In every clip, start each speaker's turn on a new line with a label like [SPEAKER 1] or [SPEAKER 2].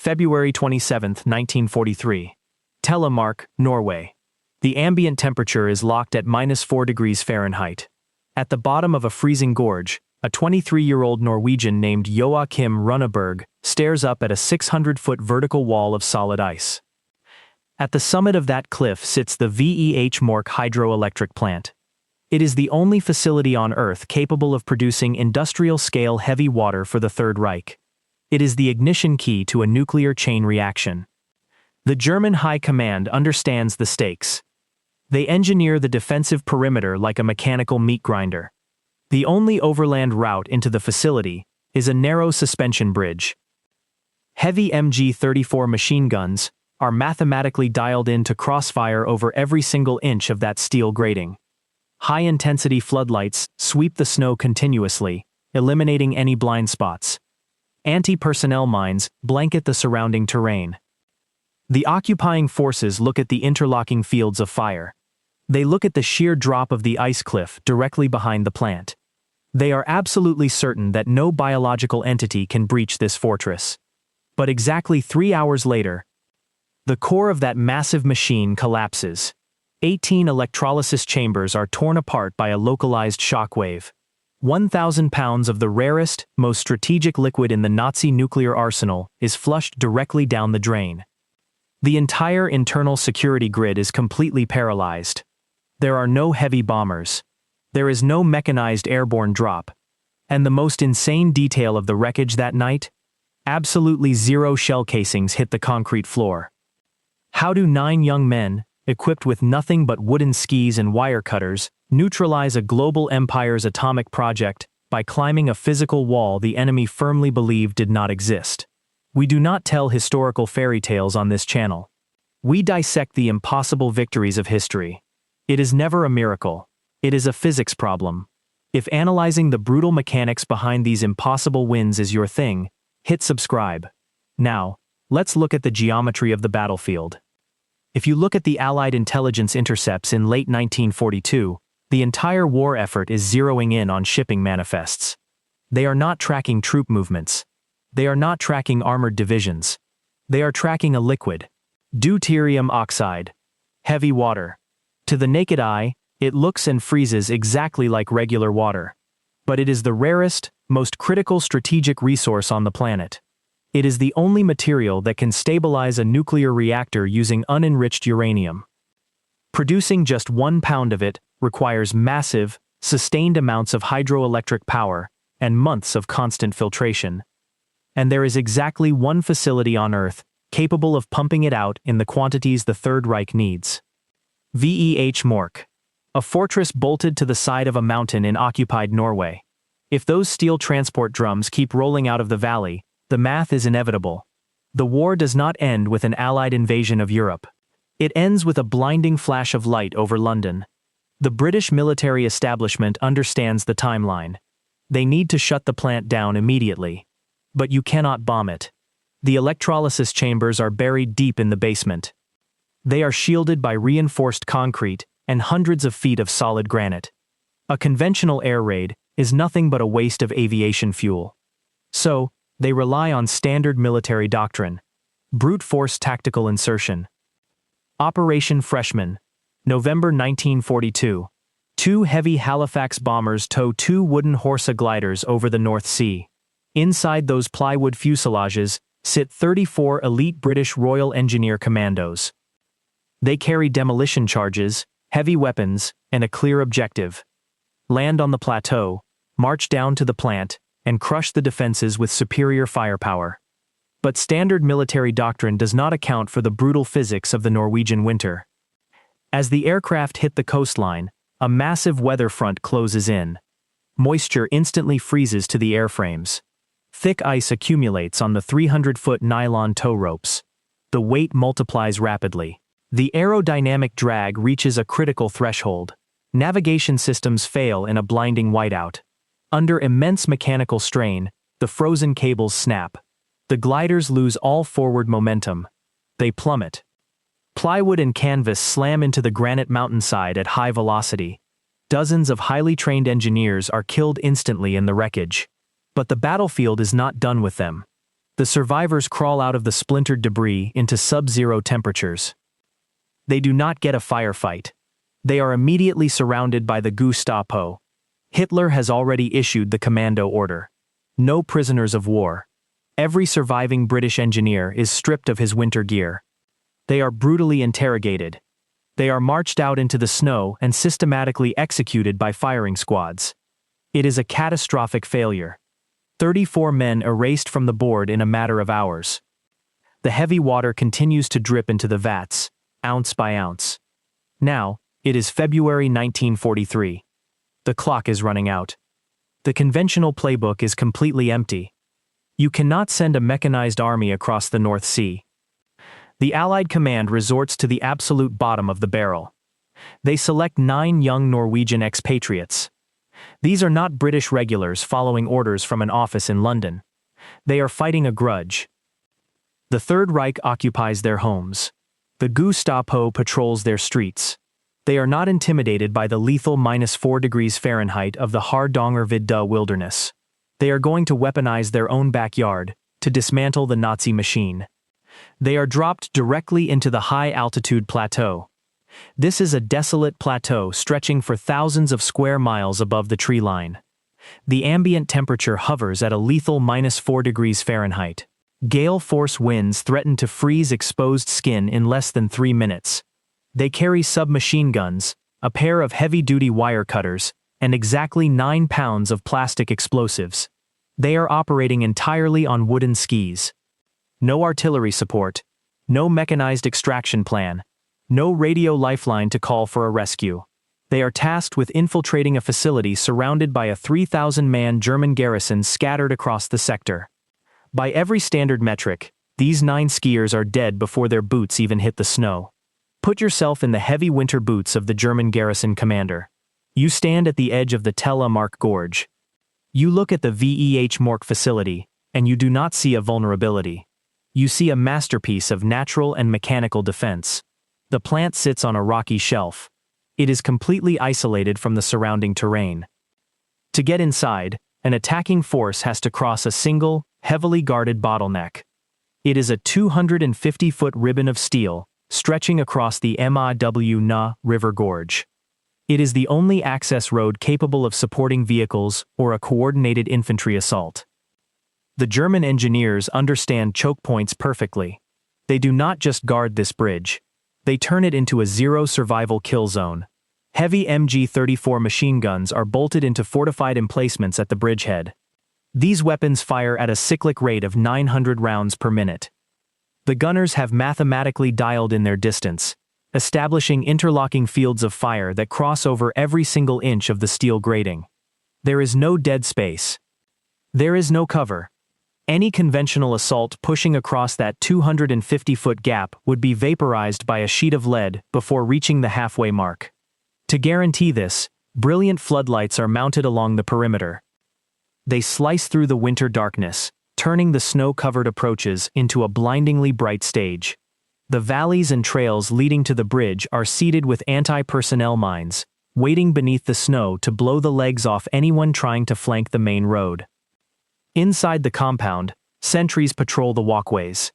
[SPEAKER 1] February 27, 1943. Telemark, Norway. The ambient temperature is locked at -4 degrees Fahrenheit. At the bottom of a freezing gorge, a 23-year-old Norwegian named Joachim Runneberg stares up at a 600-foot vertical wall of solid ice. At the summit of that cliff sits the Vemork hydroelectric plant. It is the only facility on Earth capable of producing industrial-scale heavy water for the Third Reich. It is the ignition key to a nuclear chain reaction. The German High Command understands the stakes. They engineer the defensive perimeter like a mechanical meat grinder. The only overland route into the facility is a narrow suspension bridge. Heavy MG-34 machine guns are mathematically dialed in to crossfire over every single inch of that steel grating. High-intensity floodlights sweep the snow continuously, eliminating any blind spots. Anti-personnel mines blanket the surrounding terrain. The occupying forces look at the interlocking fields of fire. They look at the sheer drop of the ice cliff directly behind the plant. They are absolutely certain that no biological entity can breach this fortress. But exactly 3 hours later, the core of that massive machine collapses. 18 electrolysis chambers are torn apart by a localized shockwave. 1,000 pounds of the rarest, most strategic liquid in the Nazi nuclear arsenal is flushed directly down the drain. The entire internal security grid is completely paralyzed. There are no heavy bombers. There is no mechanized airborne drop. And the most insane detail of the wreckage that night? Absolutely zero shell casings hit the concrete floor. How do 9 young men, equipped with nothing but wooden skis and wire cutters, neutralize a global empire's atomic project by climbing a physical wall the enemy firmly believed did not exist? We do not tell historical fairy tales on this channel. We dissect the impossible victories of history. It is never a miracle. It is a physics problem. If analyzing the brutal mechanics behind these impossible wins is your thing, hit subscribe. Now, let's look at the geometry of the battlefield. If you look at the Allied intelligence intercepts in late 1942, the entire war effort is zeroing in on shipping manifests. They are not tracking troop movements. They are not tracking armored divisions. They are tracking a liquid. Deuterium oxide. Heavy water. To the naked eye, it looks and freezes exactly like regular water. But it is the rarest, most critical strategic resource on the planet. It is the only material that can stabilize a nuclear reactor using unenriched uranium. Producing just 1 pound of it requires massive, sustained amounts of hydroelectric power and months of constant filtration. And there is exactly one facility on Earth capable of pumping it out in the quantities the Third Reich needs. Vemork. A fortress bolted to the side of a mountain in occupied Norway. If those steel transport drums keep rolling out of the valley, the math is inevitable. The war does not end with an Allied invasion of Europe. It ends with a blinding flash of light over London. The British military establishment understands the timeline. They need to shut the plant down immediately. But you cannot bomb it. The electrolysis chambers are buried deep in the basement. They are shielded by reinforced concrete and hundreds of feet of solid granite. A conventional air raid is nothing but a waste of aviation fuel. So, they rely on standard military doctrine. Brute force tactical insertion. Operation Freshman. November 1942. 2 heavy Halifax bombers tow 2 wooden Horsa gliders over the North Sea. Inside those plywood fuselages sit 34 elite British Royal Engineer Commandos. They carry demolition charges, heavy weapons, and a clear objective. Land on the plateau, march down to the plant, and crush the defenses with superior firepower. But standard military doctrine does not account for the brutal physics of the Norwegian winter. As the aircraft hit the coastline, a massive weather front closes in. Moisture instantly freezes to the airframes. Thick ice accumulates on the 300-foot nylon tow ropes. The weight multiplies rapidly. The aerodynamic drag reaches a critical threshold. Navigation systems fail in a blinding whiteout. Under immense mechanical strain, the frozen cables snap. The gliders lose all forward momentum. They plummet. Plywood and canvas slam into the granite mountainside at high velocity. Dozens of highly trained engineers are killed instantly in the wreckage. But the battlefield is not done with them. The The survivors crawl out of the splintered debris into sub-zero temperatures. They do not get a firefight. They are immediately surrounded by the Gestapo. Hitler has already issued the commando order. No prisoners of war. Every surviving British engineer is stripped of his winter gear. They are brutally interrogated. They are marched out into the snow and systematically executed by firing squads. It is a catastrophic failure. 34 men erased from the board in a matter of hours. The heavy water continues to drip into the vats, ounce by ounce. Now, it is February 1943. The clock is running out. The conventional playbook is completely empty. You cannot send a mechanized army across the North Sea. The Allied command resorts to the absolute bottom of the barrel. They select 9 young Norwegian expatriates. These are not British regulars following orders from an office in London. They are fighting a grudge. The Third Reich occupies their homes. The Gestapo patrols their streets. They are not intimidated by the lethal -4 degrees Fahrenheit of the Hardangervidda wilderness. They are going to weaponize their own backyard to dismantle the Nazi machine. They are dropped directly into the high-altitude plateau. This is a desolate plateau stretching for thousands of square miles above the tree line. The ambient temperature hovers at a lethal -4 degrees Fahrenheit. Gale-force winds threaten to freeze exposed skin in less than 3 minutes. They carry submachine guns, a pair of heavy-duty wire cutters, and exactly 9 pounds of plastic explosives. They are operating entirely on wooden skis. No artillery support, no mechanized extraction plan, no radio lifeline to call for a rescue. They are tasked with infiltrating a facility surrounded by a 3,000-man German garrison scattered across the sector. By every standard metric, these 9 skiers are dead before their boots even hit the snow. Put yourself in the heavy winter boots of the German garrison commander. You stand at the edge of the Vemork Gorge. You look at the Vemork facility, and you do not see a vulnerability. You see a masterpiece of natural and mechanical defense. The plant sits on a rocky shelf. It is completely isolated from the surrounding terrain. To get inside, an attacking force has to cross a single, heavily guarded bottleneck. It is a 250-foot ribbon of steel, stretching across the Maw River Gorge. It is the only access road capable of supporting vehicles or a coordinated infantry assault. The German engineers understand choke points perfectly. They do not just guard this bridge. They turn it into a zero-survival kill zone. Heavy MG-34 machine guns are bolted into fortified emplacements at the bridgehead. These weapons fire at a cyclic rate of 900 rounds per minute. The gunners have mathematically dialed in their distance, establishing interlocking fields of fire that cross over every single inch of the steel grating. There is no dead space. There is no cover. Any conventional assault pushing across that 250-foot gap would be vaporized by a sheet of lead before reaching the halfway mark. To guarantee this, brilliant floodlights are mounted along the perimeter. They slice through the winter darkness, turning the snow-covered approaches into a blindingly bright stage. The valleys and trails leading to the bridge are seeded with anti-personnel mines, waiting beneath the snow to blow the legs off anyone trying to flank the main road. Inside the compound, sentries patrol the walkways.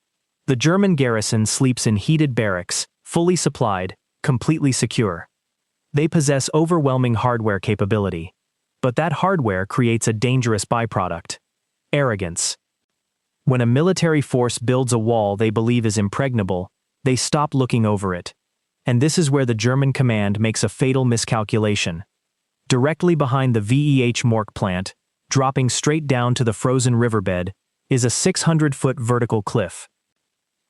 [SPEAKER 1] The German garrison sleeps in heated barracks, fully supplied, completely secure. They possess overwhelming hardware capability. But that hardware creates a dangerous byproduct: arrogance. When a military force builds a wall they believe is impregnable, they stop looking over it. And this is where the German command makes a fatal miscalculation. Directly behind the Vemork plant, dropping straight down to the frozen riverbed, is a 600-foot vertical cliff.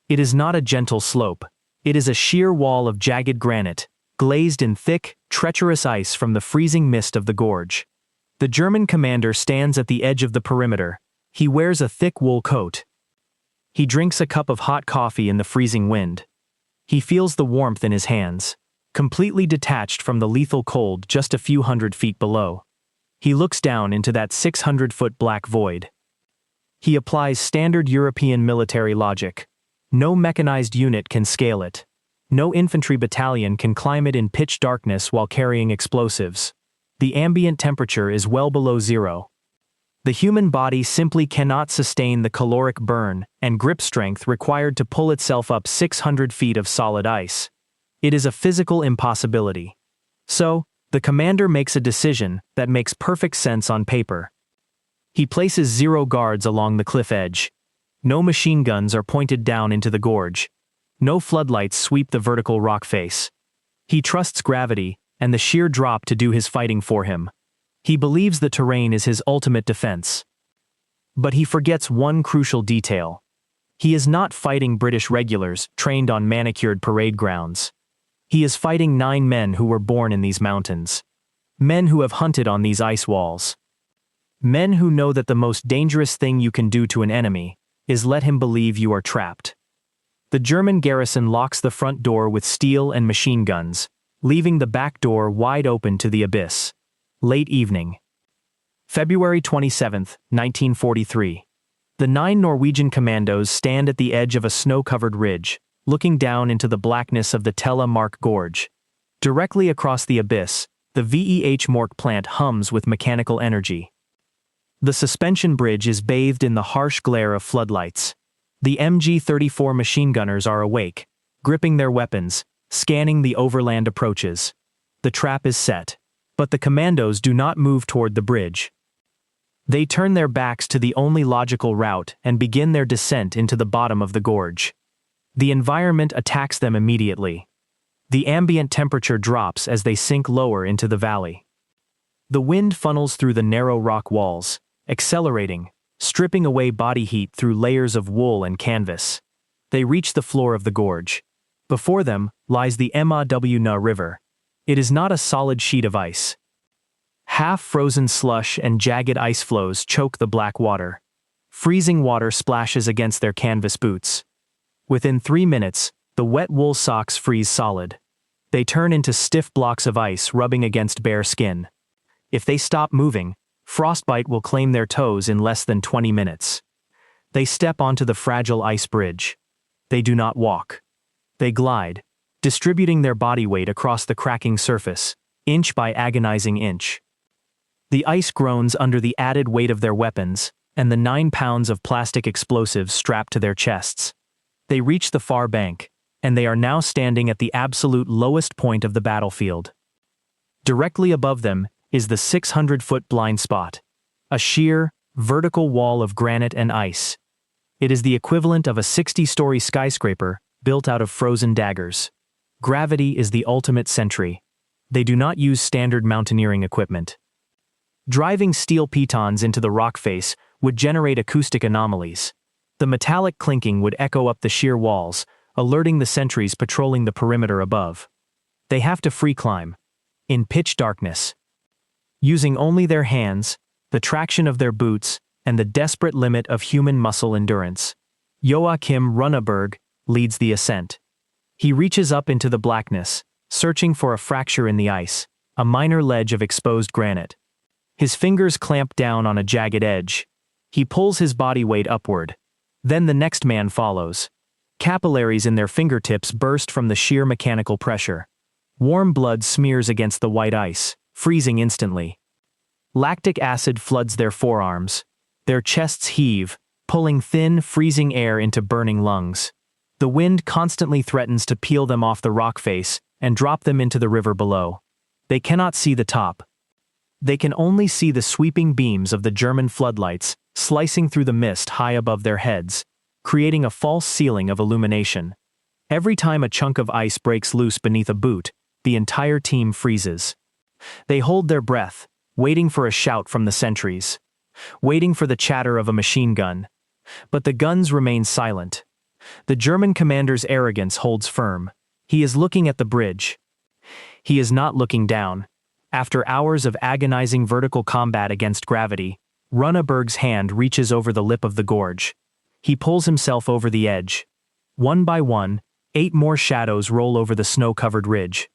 [SPEAKER 1] It is not a gentle slope. It is a sheer wall of jagged granite, glazed in thick, treacherous ice from the freezing mist of the gorge. The German commander stands at the edge of the perimeter. He wears a thick wool coat. He drinks a cup of hot coffee in the freezing wind. He feels the warmth in his hands, completely detached from the lethal cold just a few hundred feet below. He looks down into that 600-foot black void. He applies standard European military logic. No mechanized unit can scale it. No infantry battalion can climb it in pitch darkness while carrying explosives. The ambient temperature is well below zero. The human body simply cannot sustain the caloric burn and grip strength required to pull itself up 600 feet of solid ice. It is a physical impossibility. So, the commander makes a decision that makes perfect sense on paper. He places 0 guards along the cliff edge. No machine guns are pointed down into the gorge. No floodlights sweep the vertical rock face. He trusts gravity and the sheer drop to do his fighting for him. He believes the terrain is his ultimate defense. But he forgets one crucial detail. He is not fighting British regulars trained on manicured parade grounds. He is fighting 9 men who were born in these mountains. Men who have hunted on these ice walls. Men who know that the most dangerous thing you can do to an enemy is let him believe you are trapped. The German garrison locks the front door with steel and machine guns, leaving the back door wide open to the abyss. Late evening. February 27, 1943. The 9 Norwegian commandos stand at the edge of a snow-covered ridge, looking down into the blackness of the Vemork gorge. Directly across the abyss, the Vemork plant hums with mechanical energy. The suspension bridge is bathed in the harsh glare of floodlights. The MG-34 machine gunners are awake, gripping their weapons, scanning the overland approaches. The trap is set. But the commandos do not move toward the bridge. They turn their backs to the only logical route and begin their descent into the bottom of the gorge. The environment attacks them immediately. The ambient temperature drops as they sink lower into the valley. The wind funnels through the narrow rock walls, accelerating, stripping away body heat through layers of wool and canvas. They reach the floor of the gorge. Before them lies the Mawna River. It is not a solid sheet of ice. Half-frozen slush and jagged ice floes choke the black water. Freezing water splashes against their canvas boots. Within 3 minutes, the wet wool socks freeze solid. They turn into stiff blocks of ice rubbing against bare skin. If they stop moving, frostbite will claim their toes in less than 20 minutes. They step onto the fragile ice bridge. They do not walk. They glide, distributing their body weight across the cracking surface, inch by agonizing inch. The ice groans under the added weight of their weapons, and the 9 pounds of plastic explosives strapped to their chests. They reach the far bank, and they are now standing at the absolute lowest point of the battlefield. Directly above them is the 600-foot blind spot, a sheer, vertical wall of granite and ice. It is the equivalent of a 60-story skyscraper built out of frozen daggers. Gravity is the ultimate sentry. They do not use standard mountaineering equipment. Driving steel pitons into the rock face would generate acoustic anomalies. The metallic clinking would echo up the sheer walls, alerting the sentries patrolling the perimeter above. They have to free climb, in pitch darkness. Using only their hands, the traction of their boots, and the desperate limit of human muscle endurance. Joachim Runneberg leads the ascent. He reaches up into the blackness, searching for a fracture in the ice, a minor ledge of exposed granite. His fingers clamp down on a jagged edge. He pulls his body weight upward. Then the next man follows. Capillaries in their fingertips burst from the sheer mechanical pressure. Warm blood smears against the white ice, freezing instantly. Lactic acid floods their forearms. Their chests heave, pulling thin, freezing air into burning lungs. The wind constantly threatens to peel them off the rock face and drop them into the river below. They cannot see the top. They can only see the sweeping beams of the German floodlights slicing through the mist high above their heads, creating a false ceiling of illumination. Every time a chunk of ice breaks loose beneath a boot, the entire team freezes. They hold their breath, waiting for a shout from the sentries, waiting for the chatter of a machine gun. But the guns remain silent. The German commander's arrogance holds firm. He is looking at the bridge. He is not looking down. After hours of agonizing vertical combat against gravity, Runneberg's hand reaches over the lip of the gorge. He pulls himself over the edge. One by one, 8 more shadows roll over the snow-covered ridge.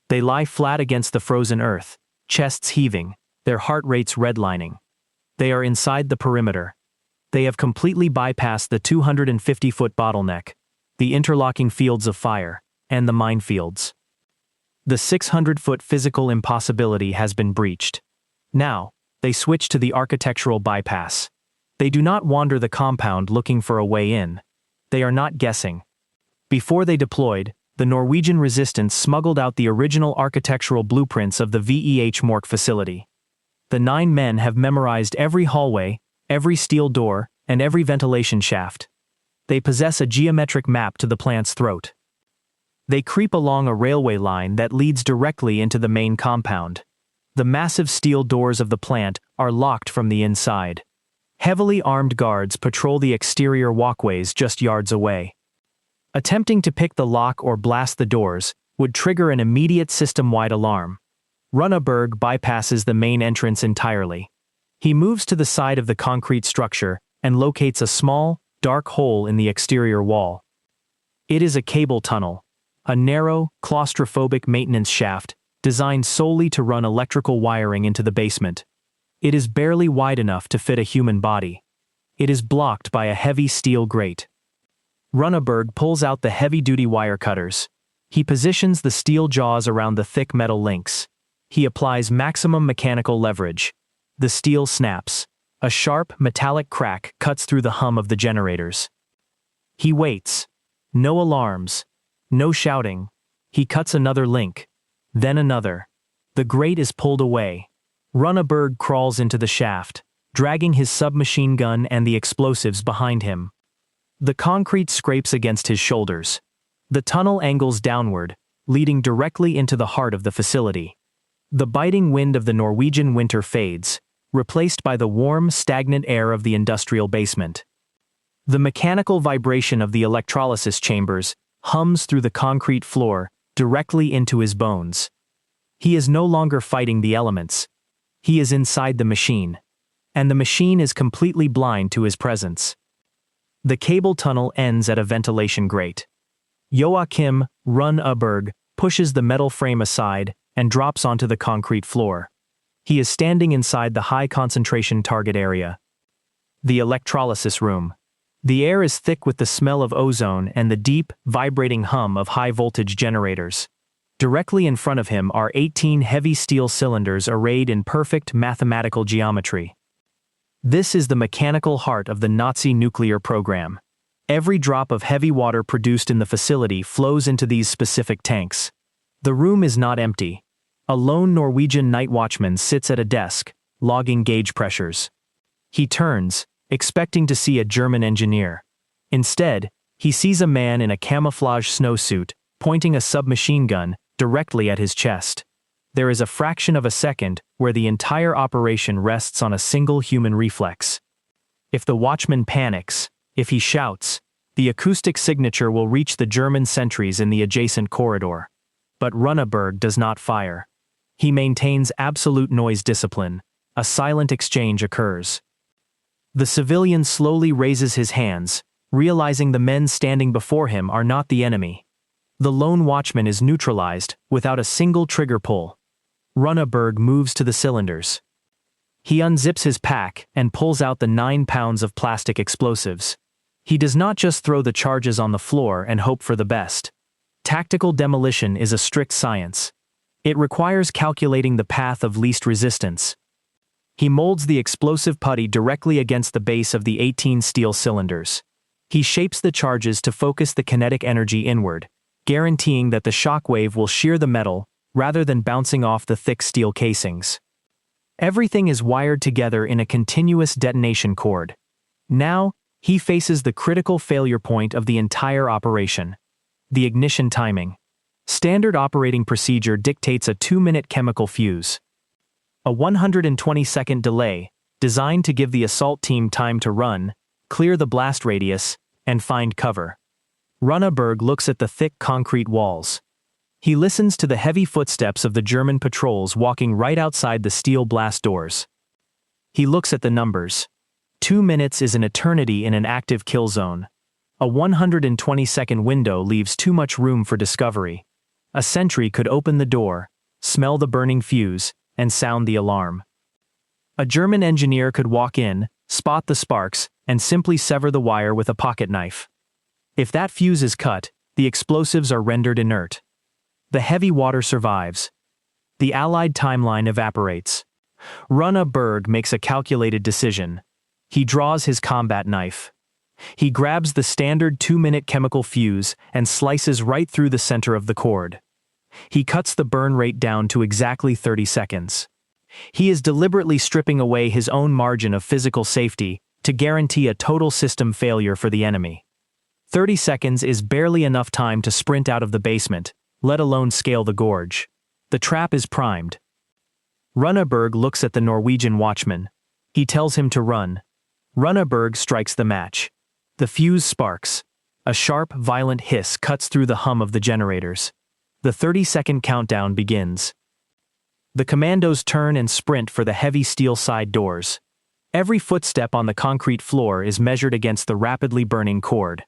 [SPEAKER 1] They lie flat against the frozen earth, chests heaving, their heart rates redlining. They are inside the perimeter. They have completely bypassed the 250-foot bottleneck, the interlocking fields of fire, and the minefields. The 600-foot physical impossibility has been breached. Now, They switch to the architectural bypass. They do not wander the compound looking for a way in. They are not guessing. Before they deployed, the Norwegian resistance smuggled out the original architectural blueprints of the Vemork facility. The 9 men have memorized every hallway, every steel door, and every ventilation shaft. They possess a geometric map to the plant's throat. They creep along a railway line that leads directly into the main compound. The massive steel doors of the plant are locked from the inside. Heavily armed guards patrol the exterior walkways just yards away. Attempting to pick the lock or blast the doors would trigger an immediate system-wide alarm. Runneberg bypasses the main entrance entirely. He moves to the side of the concrete structure and locates a small, dark hole in the exterior wall. It is a cable tunnel, a narrow, claustrophobic maintenance shaft designed solely to run electrical wiring into the basement. It is barely wide enough to fit a human body. It is blocked by a heavy steel grate. Runneberg pulls out the heavy-duty wire cutters. He positions the steel jaws around the thick metal links. He applies maximum mechanical leverage. The steel snaps. A sharp, metallic crack cuts through the hum of the generators. He waits. No alarms. No shouting. He cuts another link. Then another. The grate is pulled away. Runneberg crawls into the shaft, dragging his submachine gun and the explosives behind him. The concrete scrapes against his shoulders. The tunnel angles downward, leading directly into the heart of the facility. The biting wind of the Norwegian winter fades, replaced by the warm, stagnant air of the industrial basement. The mechanical vibration of the electrolysis chambers hums through the concrete floor, directly into his bones. He is no longer fighting the elements. He is inside the machine. And the machine is completely blind to his presence. The cable tunnel ends at a ventilation grate. Joachim Runneberg pushes the metal frame aside and drops onto the concrete floor. He is standing inside the high-concentration target area. The electrolysis room. The air is thick with the smell of ozone and the deep, vibrating hum of high-voltage generators. Directly in front of him are 18 heavy steel cylinders arrayed in perfect mathematical geometry. This is the mechanical heart of the Nazi nuclear program. Every drop of heavy water produced in the facility flows into these specific tanks. The room is not empty. A lone Norwegian night watchman sits at a desk, logging gauge pressures. He turns, expecting to see a German engineer. Instead, he sees a man in a camouflage snowsuit, pointing a submachine gun directly at his chest. There is a fraction of a second where the entire operation rests on a single human reflex. If the watchman panics, if he shouts, the acoustic signature will reach the German sentries in the adjacent corridor. But Runneberg does not fire. He maintains absolute noise discipline. A silent exchange occurs. The civilian slowly raises his hands, realizing the men standing before him are not the enemy. The lone watchman is neutralized without a single trigger pull. Runneberg moves to the cylinders. He unzips his pack and pulls out the 9 pounds of plastic explosives. He does not just throw the charges on the floor and hope for the best. Tactical demolition is a strict science. It requires calculating the path of least resistance. He molds the explosive putty directly against the base of the 18 steel cylinders. He shapes the charges to focus the kinetic energy inward, guaranteeing that the shock wave will shear the metal rather than bouncing off the thick steel casings. Everything is wired together in a continuous detonation cord. Now, he faces the critical failure point of the entire operation: the ignition timing. Standard operating procedure dictates a 2-minute chemical fuse. A 120-second delay, designed to give the assault team time to run, clear the blast radius, and find cover. Runneberg looks at the thick concrete walls. He listens to the heavy footsteps of the German patrols walking right outside the steel blast doors. He looks at the numbers. 2 minutes is an eternity in an active kill zone. A 120-second window leaves too much room for discovery. A sentry could open the door, smell the burning fuse, and sound the alarm. A German engineer could walk in, spot the sparks, and simply sever the wire with a pocket knife. If that fuse is cut, the explosives are rendered inert. The heavy water survives. The Allied timeline evaporates. Runa Berg makes a calculated decision. He draws his combat knife. He grabs the standard 2-minute chemical fuse and slices right through the center of the cord. He cuts the burn rate down to exactly 30 seconds. He is deliberately stripping away his own margin of physical safety to guarantee a total system failure for the enemy. 30 seconds is barely enough time to sprint out of the basement, let alone scale the gorge. The trap is primed. Runa Berg looks at the Norwegian watchman. He tells him to run. Runa Berg strikes the match. The fuse sparks. A sharp, violent hiss cuts through the hum of the generators. The 30-second countdown begins. The commandos turn and sprint for the heavy steel side doors. Every footstep on the concrete floor is measured against the rapidly burning cord.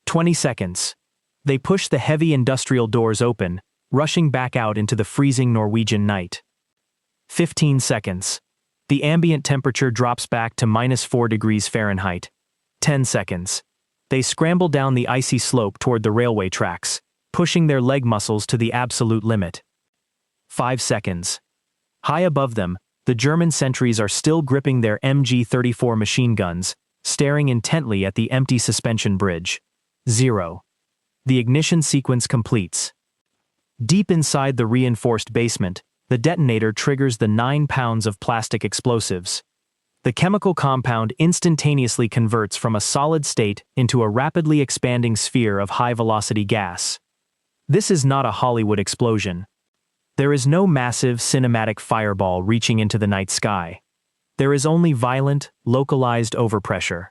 [SPEAKER 1] 20 seconds. They push the heavy industrial doors open, rushing back out into the freezing Norwegian night. 15 seconds. The ambient temperature drops back to -4 degrees Fahrenheit. 10 seconds. They scramble down the icy slope toward the railway tracks, pushing their leg muscles to the absolute limit. 5 seconds. High above them, the German sentries are still gripping their MG-34 machine guns, staring intently at the empty suspension bridge. 0. The ignition sequence completes. Deep inside the reinforced basement, the detonator triggers the 9 pounds of plastic explosives. The chemical compound instantaneously converts from a solid state into a rapidly expanding sphere of high-velocity gas. This is not a Hollywood explosion. There is no massive cinematic fireball reaching into the night sky. There is only violent, localized overpressure.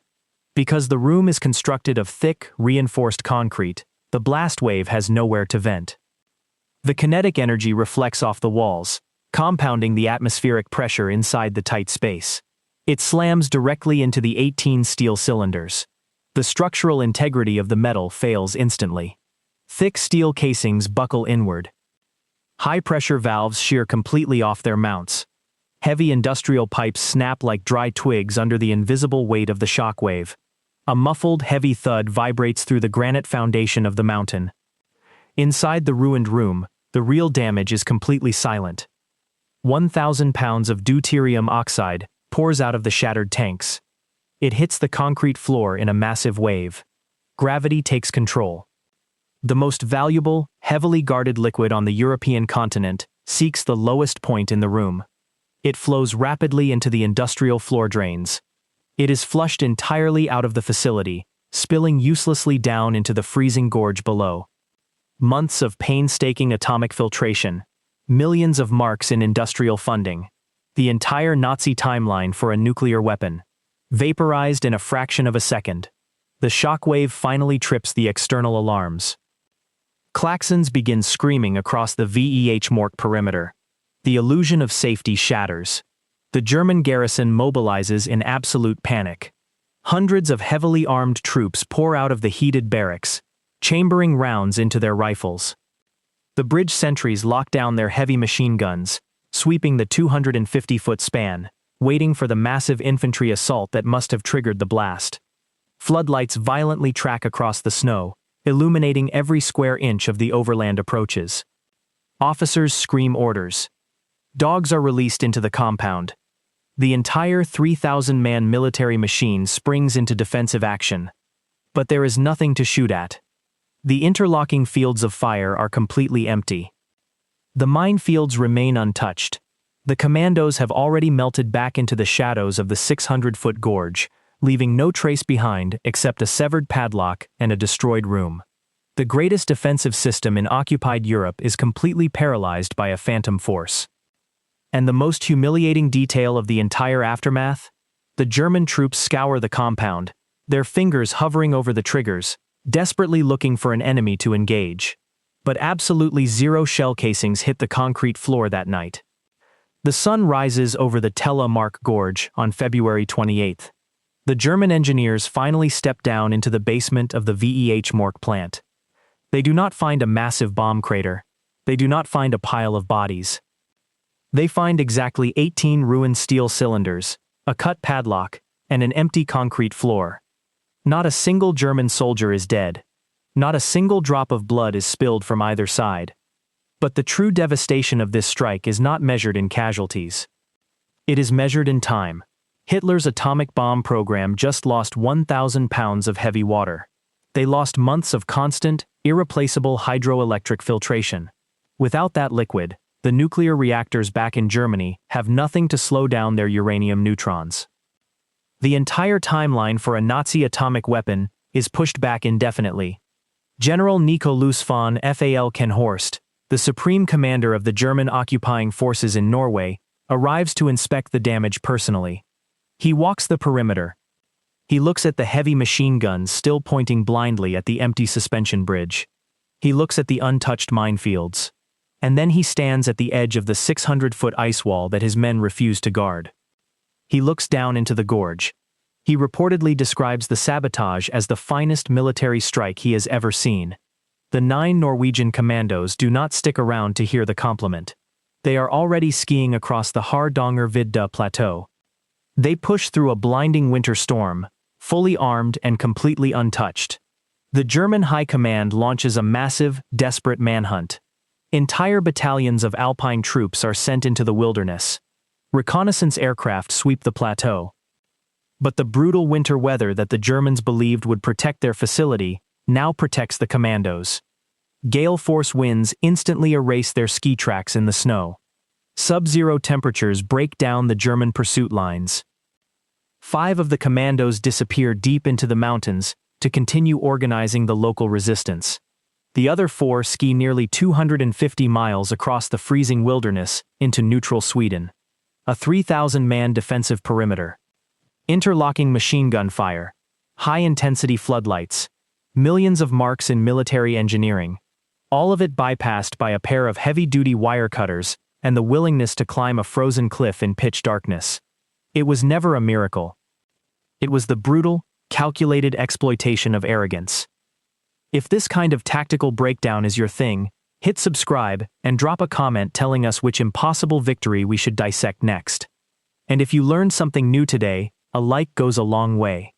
[SPEAKER 1] Because the room is constructed of thick, reinforced concrete, the blast wave has nowhere to vent. The kinetic energy reflects off the walls, compounding the atmospheric pressure inside the tight space. It slams directly into the 18 steel cylinders. The structural integrity of the metal fails instantly. Thick steel casings buckle inward. High-pressure valves shear completely off their mounts. Heavy industrial pipes snap like dry twigs under the invisible weight of the shock wave. A muffled, heavy thud vibrates through the granite foundation of the mountain. Inside the ruined room, the real damage is completely silent. 1,000 pounds of deuterium oxide pours out of the shattered tanks. It hits the concrete floor in a massive wave. Gravity takes control. The most valuable, heavily guarded liquid on the European continent seeks the lowest point in the room. It flows rapidly into the industrial floor drains. It is flushed entirely out of the facility, spilling uselessly down into the freezing gorge below. Months of painstaking atomic filtration, millions of marks in industrial funding, the entire Nazi timeline for a nuclear weapon, vaporized in a fraction of a second. The shockwave finally trips the external alarms. Klaxons begin screaming across the Vemork perimeter. The illusion of safety shatters. The German garrison mobilizes in absolute panic. Hundreds of heavily armed troops pour out of the heated barracks, chambering rounds into their rifles. The bridge sentries lock down their heavy machine guns, sweeping the 250-foot span, waiting for the massive infantry assault that must have triggered the blast. Floodlights violently track across the snow, illuminating every square inch of the overland approaches. Officers scream orders. Dogs are released into the compound. The entire 3,000-man military machine springs into defensive action. But there is nothing to shoot at. The interlocking fields of fire are completely empty. The minefields remain untouched. The commandos have already melted back into the shadows of the 600-foot gorge, leaving no trace behind except a severed padlock and a destroyed room. The greatest defensive system in occupied Europe is completely paralyzed by a phantom force. And the most humiliating detail of the entire aftermath? The German troops scour the compound, their fingers hovering over the triggers, desperately looking for an enemy to engage. But absolutely zero shell casings hit the concrete floor that night. The sun rises over the Telemark Gorge on February 28th. The German engineers finally step down into the basement of the Vemork plant. They do not find a massive bomb crater. They do not find a pile of bodies. They find exactly 18 ruined steel cylinders, a cut padlock, and an empty concrete floor. Not a single German soldier is dead. Not a single drop of blood is spilled from either side. But the true devastation of this strike is not measured in casualties. It is measured in time. Hitler's atomic bomb program just lost 1,000 pounds of heavy water. They lost months of constant, irreplaceable hydroelectric filtration. Without that liquid, the nuclear reactors back in Germany have nothing to slow down their uranium neutrons. The entire timeline for a Nazi atomic weapon is pushed back indefinitely. General Nikolaus von Falkenhorst, the supreme commander of the German occupying forces in Norway, arrives to inspect the damage personally. He walks the perimeter. He looks at the heavy machine guns still pointing blindly at the empty suspension bridge. He looks at the untouched minefields. And then he stands at the edge of the 600-foot ice wall that his men refuse to guard. He looks down into the gorge. He reportedly describes the Sabotage as the finest military strike he has ever seen. The 9 Norwegian commandos do not stick around to hear the compliment. They are already skiing across the Hardangervidda plateau. They push through a blinding winter storm, fully armed and completely untouched. The German High Command launches a massive, desperate manhunt. Entire battalions of Alpine troops are sent into the wilderness. Reconnaissance aircraft sweep the plateau. But the brutal winter weather that the Germans believed would protect their facility now protects the commandos. Gale force winds instantly erase their ski tracks in the snow. Sub-zero temperatures break down the German pursuit lines. 5 of the commandos disappear deep into the mountains to continue organizing the local resistance. The other 4 ski nearly 250 miles across the freezing wilderness into neutral Sweden. A 3,000-man defensive perimeter. Interlocking machine gun fire. High-intensity floodlights. Millions of marks in military engineering. All of it bypassed by a pair of heavy-duty wire cutters and the willingness to climb a frozen cliff in pitch darkness. It was never a miracle. It was the brutal, calculated exploitation of arrogance. If this kind of tactical breakdown is your thing, hit subscribe and drop a comment telling us which impossible victory we should dissect next. And if you learned something new today, a like goes a long way.